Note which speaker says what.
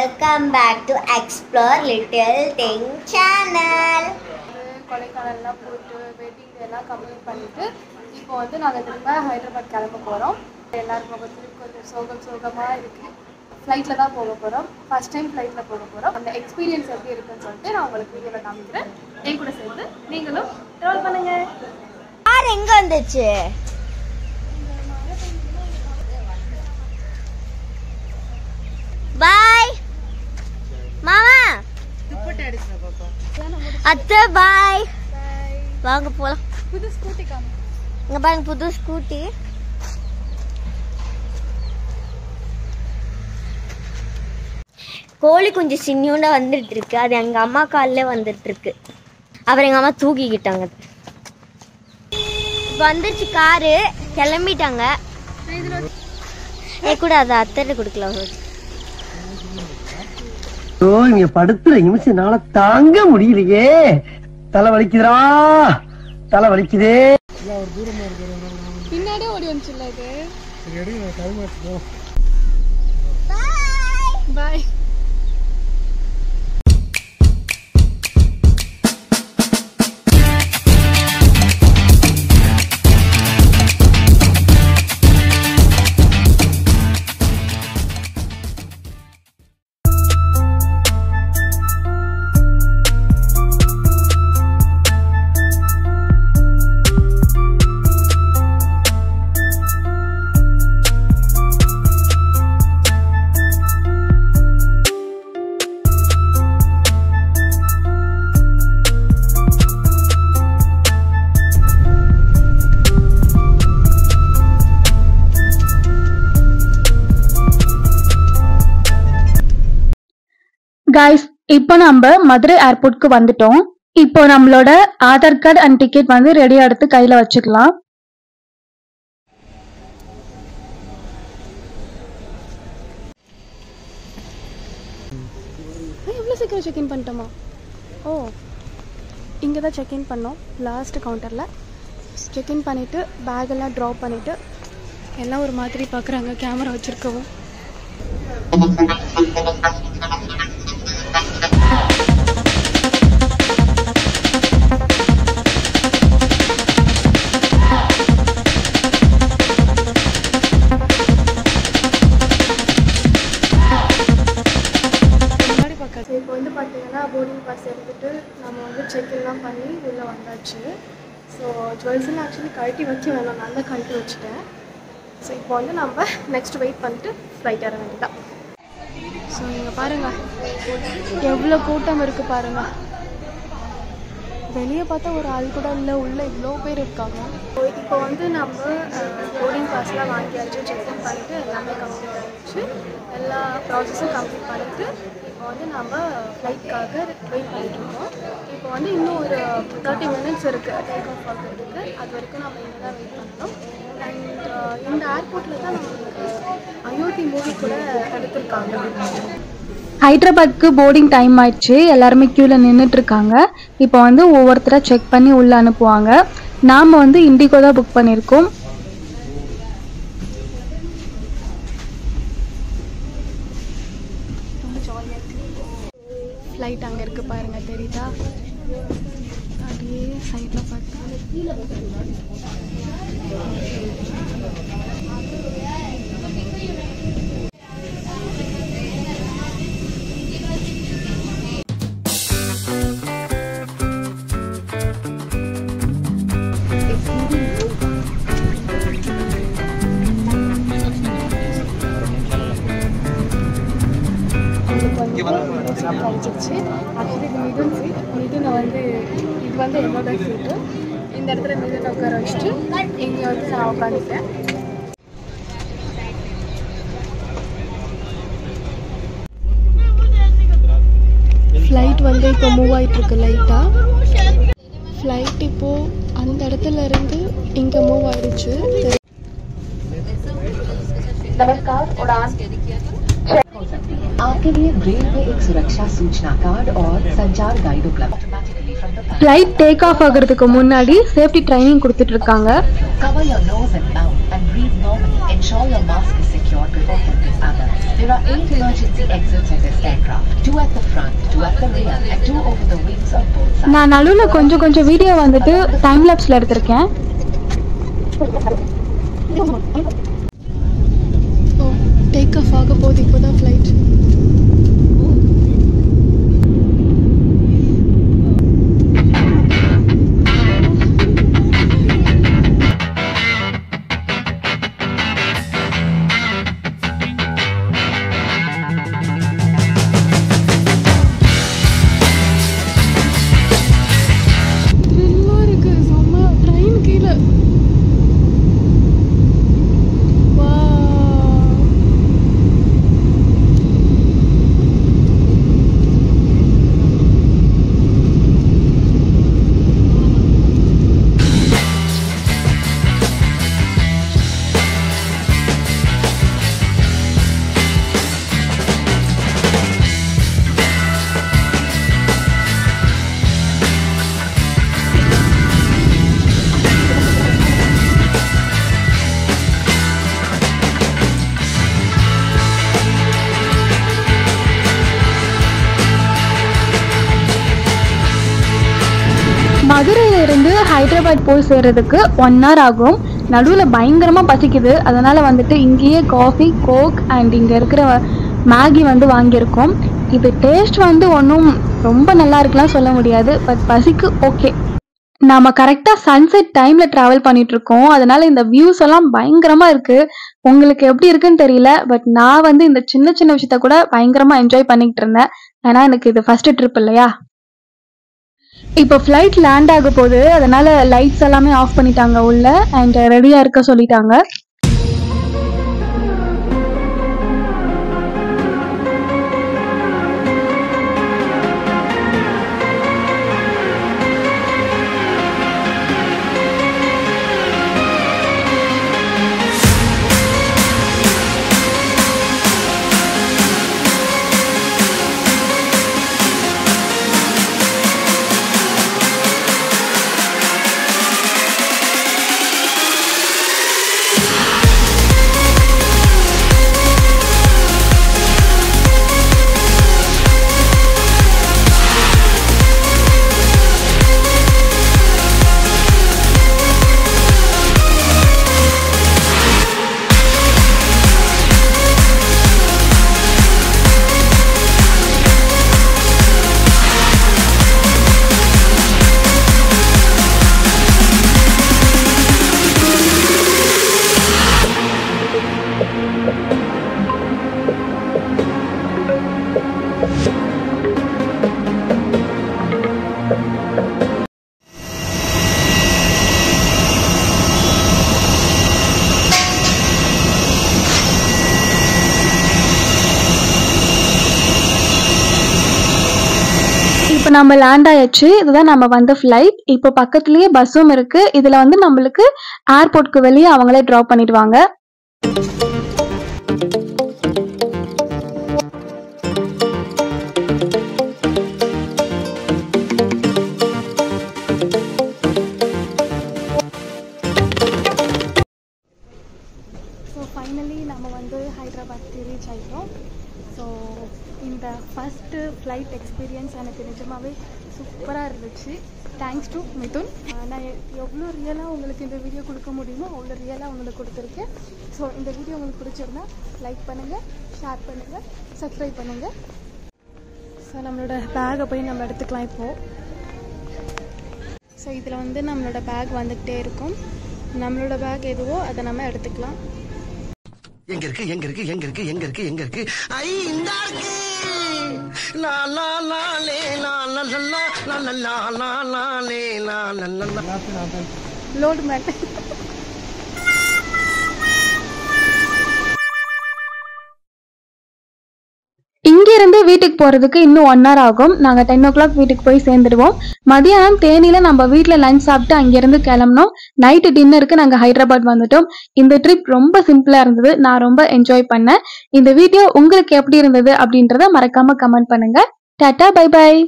Speaker 1: Welcome back to Explore Little Thing channel.
Speaker 2: கொடைக்கானல்லாம் போயிட்டு wedding எல்லாம் complete பண்ணிட்டு இப்போ வந்து நாங்கள் திரும்ப ஹைதராபாத் கிளம்ப போகிறோம். எல்லாரும் முகத்துலையும் கொஞ்சம் சோகமாக இருக்குது. ஃப்ளைட்டில் தான் போக போகிறோம். ஃபர்ஸ்ட் டைம் ஃப்ளைட்டில் போக போகிறோம். அந்த எக்ஸ்பீரியன்ஸ் எப்படி இருக்குன்னு சொல்லிட்டு நான் உங்களுக்கு வீடியோவில் காமிக்கிறேன். என் கூட சேர்ந்து நீங்களும் ட்ராவல் பண்ணுங்க.
Speaker 1: கார் எங்கே வந்துச்சு? பாய் மாமா. அத்தை பாய். வாங்க போலாம்.
Speaker 2: புது ஸ்கூட்டி காமி.
Speaker 1: இங்க பாருங்க புது ஸ்கூட்டி. கோழி கொஞ்சம் சின்னியோண்டா வந்துட்டு இருக்கு. அது எங்க அம்மா காலில் வந்துட்டு இருக்கு. அப்புறம் எங்க அம்மா தூக்கிக்கிட்டாங்க. வந்துச்சு காரு, கிளம்பிட்டாங்க. கூட அதை அத்தை கொடுக்கலாம்.
Speaker 3: இங்க படுத்துற நிமிஷம்னால தாங்க முடியலையே. தலை வலிக்குதுடா, தலை வலிக்குதே.
Speaker 2: பின்னாடியே ஓடி வந்துச்சுல்ல இது. பாய்.
Speaker 4: गाइस இப்போ நம்ம மதுரை ஏர்போர்ட்க்கு வந்துட்டோம். இப்போ நம்மளோட ஆதார் கார்டு அண்ட் டிக்கெட் வந்து ரெடியா எடுத்து கையில வச்சுக்கலாம்.
Speaker 2: எவ்வளோ சீக்கிரம் செக்இன் பண்ணிட்டோமா? ஓ, இங்கே தான் செக்இன் பண்ணோம். லாஸ்ட் கவுண்டரில் செக்இன் பண்ணிவிட்டு பேக்கெல்லாம் ட்ராப் பண்ணிவிட்டு எல்லாம் ஒரு மாதிரி பார்க்குறாங்க கேமரா வச்சுருக்கவும். இப்போ வந்து பார்த்தீங்கன்னா போர்டிங் பாஸ் எடுத்துகிட்டு நம்ம வந்து செக்இன்லாம் பண்ணி உள்ளே வந்தாச்சு. ஸோ ஜுவல்ஸ்லாம் ஆக்சுவலி கழட்டி வைக்க வேணாம், நல்லா கழட்டி வச்சுட்டேன். ஸோ இப்போ வந்து நம்ம நெக்ஸ்ட் வெயிட் பண்ணிட்டு ஃப்ளைட் ஏற வேண்டியதான். ஸோ நீங்கள் பாருங்கள் எவ்வளோ கூட்டம் இருக்குது பாருங்கள். வெளியே பார்த்தா ஒரு ஆள் கூட இல்லை, உள்ளே இவ்வளோ பேர் இருக்காங்க. இப்போ வந்து நம்ம போர்டிங் பாஸ்லாம் வாங்கியாச்சு, செக்இன் பண்ணிவிட்டு எல்லாமே கம்ப்ளீட் ஆகிடுச்சு. எல்லா ப்ராசஸும் கம்ப்ளீட் பண்ணிவிட்டு இப்போ வந்து நம்ம ஃப்ளைட்காக வெயிட் பண்ணிட்டுருக்கோம். இப்போ வந்து இன்னும் ஒரு 30 minutes இருக்குது டேக் ஆஃப் ஆகிறதுக்கு. அது வரைக்கும் நம்ம இங்கே தான் வெயிட் பண்ணணும். அண்ட் இந்த ஏர்போர்ட்டில் தான் நம்மளுக்கு அயோத்தி மூவி கூட எடுத்திருக்காங்க.
Speaker 4: ஹைதராபாத்க்கு போர்டிங் டைம் ஆயிடுச்சு. எல்லாருமே கியூல நின்றுட்டு இருக்காங்க. இப்போ வந்து ஒவ்வொருத்தரை செக் பண்ணி உள்ள அனுப்புவாங்க. நாம வந்து இண்டிகோ தான் புக் பண்ணியிருக்கோம்.
Speaker 2: ஃப்ளைட் அங்கே இருக்குது பாருங்கள், தெரியுதா? அப்படியே சைடில் பார்த்தா கிடைச்சிருச்சு. ஆக்சுவலி இது மிதுன் சீட். மிதுனை வந்து இது வந்து என்னோட சீட்டு. இந்த இடத்துல மிதுனை உட்கார வச்சுட்டு இங்கே வந்து நான் உட்காந்துட்டேன். ஃப்ளைட் வந்து இப்போ மூவ் ஆகிட்டுருக்கு லைட்டாக. ஃப்ளைட் இப்போது அந்த இடத்துல இருந்து இங்கே மூவ் ஆகிடுச்சு.
Speaker 5: नमस्कार, उड़ान आपके लिए रेलवे एक सुरक्षा सूचना कार्ड और संचार गाइड उपलब्ध।
Speaker 4: फ्लाइट टेक ऑफ ஆகிறதுக்கு முன்னாடி சேஃப்டி ட்ரைனிங் கொடுத்துட்டு இருக்காங்க.
Speaker 5: Cover your nose and mouth and breathe normally. Ensure your mask is secured before for help is other. There are 8 emergency exits on this aircraft, 2 at the front, 2 at the rear, and 2 over the wings on both sides.
Speaker 4: நான் நடுவில் கொஞ்சம் video வந்துட்டு time லேப்ஸில் எடுத்திருக்கேன்.
Speaker 2: Take off ஆக போகுது இப்போ தான் flight.
Speaker 4: மதுரையிலிருந்து ஹைதராபாத் போய் சேர்றதுக்கு 1 hour ஆகும். நடுவில் பயங்கரமாக பசிக்குது. அதனால் வந்துட்டு இங்கேயே காஃபி, கோக் அண்ட் இங்கே இருக்கிற மேகி வந்து வாங்கியிருக்கோம். இது டேஸ்ட் வந்து ஒன்றும் ரொம்ப நல்லா இருக்கலாம் சொல்ல முடியாது, பட் பசிக்கு ஓகே. நாம் கரெக்டாக சன்செட் டைமில் ட்ராவல் பண்ணிகிட்ருக்கோம். அதனால் இந்த வியூஸ் எல்லாம் பயங்கரமாக இருக்குது. உங்களுக்கு எப்படி இருக்குன்னு தெரியல, பட் நான் வந்து இந்த சின்ன சின்ன விஷயத்த கூட பயங்கரமாக என்ஜாய் பண்ணிக்கிட்டு இருந்தேன். ஏன்னா எனக்கு இது ஃபஸ்ட்டு ட்ரிப் இல்லையா. இப்போ ஃப்ளைட் லேண்ட் ஆக போகுது. அதனால லைட்ஸ் எல்லாமே ஆஃப் பண்ணிட்டாங்க உள்ள அண்ட் ரெடியாக இருக்க சொல்லிட்டாங்க. இப்போ நம்ம லேண்ட் ஆயாச்சு. இதுதான் நம்ம வந்த ஃப்ளைட். இப்போ பக்கத்துலேயே பஸ்ஸும் இருக்கு. இதில் வந்து நம்மளுக்கு ஏர்போர்ட்க்கு வெளியே அவங்களே ட்ராப் பண்ணிடுவாங்க. ஸோ ஃபைனலி நம்ம வந்து ஹைதராபாத்க்கு ரீச் ஆகிட்டோம். ஸோ இந்த ஃபஸ்ட்டு ஃப்ளைட் எக்ஸ்பீரியன்ஸ் எனக்கு நிஜமாகவே சூப்பராக இருந்துச்சு. Thanks to Mithun. நான் எவ்வளோ ரியலாக உங்களுக்கு இந்த வீடியோ கொடுக்க முடியுமோ அவ்வளோ ரியலாக உங்களுக்கு கொடுத்துருக்கேன். ஸோ இந்த வீடியோ உங்களுக்கு பிடிச்சிருந்தா லைக் பண்ணுங்கள், ஷேர் பண்ணுங்கள், சப்ஸ்கிரைப் பண்ணுங்கள். ஸோ நம்மளோட பேக்கை போய் நம்ம எடுத்துக்கலாம் இப்போது. ஸோ இதில் வந்து நம்மளோட பேக் வந்துக்கிட்டே இருக்கும். நம்மளோட பேக் எதுவோ அதை நம்ம எடுத்துக்கலாம்.
Speaker 3: எங்க இருக்கு எங்க இருக்கு எங்க இருக்கு எங்க இருக்கு எங்க இருக்கு ஐ இந்த இருக்கு லா லா லா லே லா லா லா லா லா லா லா லே லா லா லா
Speaker 2: லோட் மேட்.
Speaker 4: இங்கிருந்து வீட்டுக்கு போகிறதுக்கு இன்னும் 1 hour ஆகும். நாங்கள் 10 o'clock வீட்டுக்கு போய் சேர்ந்துடுவோம். மதியானம் தேனியில் நம்ம வீட்டில் லஞ்ச் சாப்பிட்டு அங்கேருந்து கிளம்பினோம். நைட்டு டின்னருக்கு நாங்கள் ஹைதராபாத் வந்துட்டோம். இந்த ட்ரிப் ரொம்ப சிம்பிளாக இருந்தது. நான் ரொம்ப என்ஜாய் பண்ணேன். இந்த வீடியோ உங்களுக்கு எப்படி இருந்தது அப்படின்றத மறக்காமல் கமெண்ட் பண்ணுங்கள். Tata, bye bye.